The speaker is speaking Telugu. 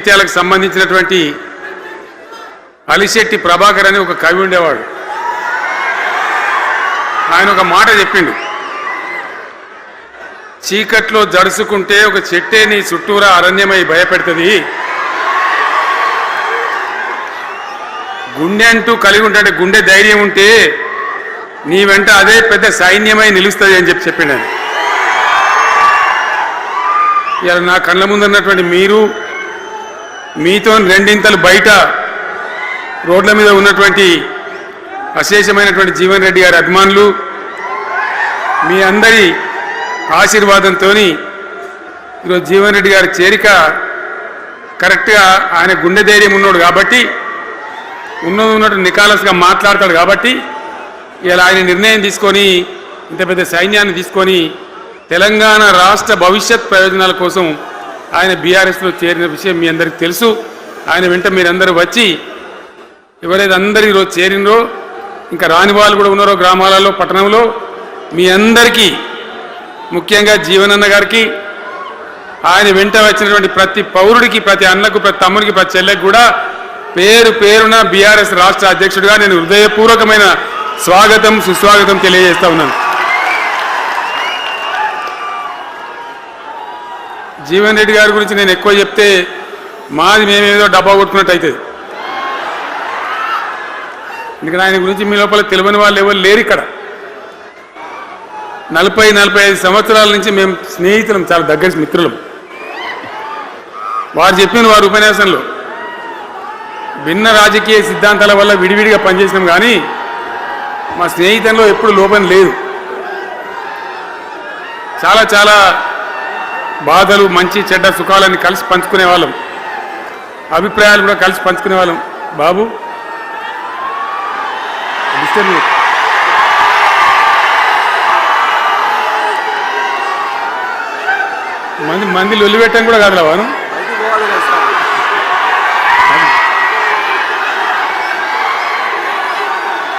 సాహిత్యాలకు సంబంధించినటువంటి అలిశెట్టి ప్రభాకర్ అని ఒక కవి ఉండేవాడు. ఆయన ఒక మాట చెప్పిండు, చీకట్లో జడుసుకుంటే ఒక చెట్టే నీ చుట్టూరా అరణ్యమై భయపెడుతుంది, గుండె అంటూ కలిగి ఉంటే గుండె ధైర్యం ఉంటే నీ వెంట అదే పెద్ద సైన్యమై నిలుస్తుంది అని చెప్పిండు ఆయన. ఇలా నా కళ్ళ ముందున్నటువంటి మీరు, మీతో రెండింతలు బయట రోడ్ల మీద ఉన్నటువంటి అశేషమైనటువంటి జీవన్ రెడ్డి గారి అభిమానులు, మీ అందరి ఆశీర్వాదంతో ఈరోజు జీవన్ రెడ్డి గారి చేరిక కరెక్ట్గా ఆయన గుండె ధైర్యం ఉన్నాడు కాబట్టి, ఉన్నట్టు నికాలస్గా మాట్లాడతాడు కాబట్టి ఇలా ఆయన నిర్ణయం తీసుకొని ఇంత పెద్ద సైన్యాన్ని తీసుకొని తెలంగాణ రాష్ట్ర భవిష్యత్ ప్రయోజనాల కోసం ఆయన బీఆర్ఎస్లో చేరిన విషయం మీ అందరికీ తెలుసు. ఆయన వెంట మీరందరూ వచ్చి ఎవరైతే అందరూ ఈరోజు చేరినరో, ఇంకా రాని వాళ్ళు కూడా ఉన్నారో గ్రామాలలో పట్టణంలో, మీ అందరికీ ముఖ్యంగా జీవనన్న గారికి, ఆయన వెంట వచ్చినటువంటి ప్రతి పౌరుడికి, ప్రతి అన్నకు, ప్రతి తమ్ముడికి, ప్రతి చెల్లెకి కూడా పేరు పేరున బీఆర్ఎస్ రాష్ట్ర అధ్యక్షుడిగా నేను హృదయపూర్వకమైన స్వాగతం సుస్వాగతం తెలియజేస్తా ఉన్నాను. జీవన్ రెడ్డి గారి గురించి నేను ఎక్కువ చెప్తే మాది మేమేదో డబ్బా కొట్టుకున్నట్టు అవుతుంది. ఎందుకంటే ఆయన గురించి మీ లోపల తెలియని వాళ్ళు ఎవరు లేరు ఇక్కడ. 40-45 సంవత్సరాల నుంచి మేము స్నేహితులం, చాలా దగ్గర మిత్రులం. వారు చెప్పిన వారి ఉపన్యాసంలో భిన్న రాజకీయ సిద్ధాంతాల వల్ల విడివిడిగా పనిచేసినాం, కానీ మా స్నేహితంలో ఎప్పుడు లోపం లేదు. చాలా చాలా బాధలు, మంచి చెడ్డ సుఖాలన్నీ కలిసి పంచుకునే వాళ్ళం, అభిప్రాయాలు కూడా కలిసి పంచుకునే వాళ్ళం. బాబు మంది లొల్లి పెట్టడం కూడా కాదురా వాను.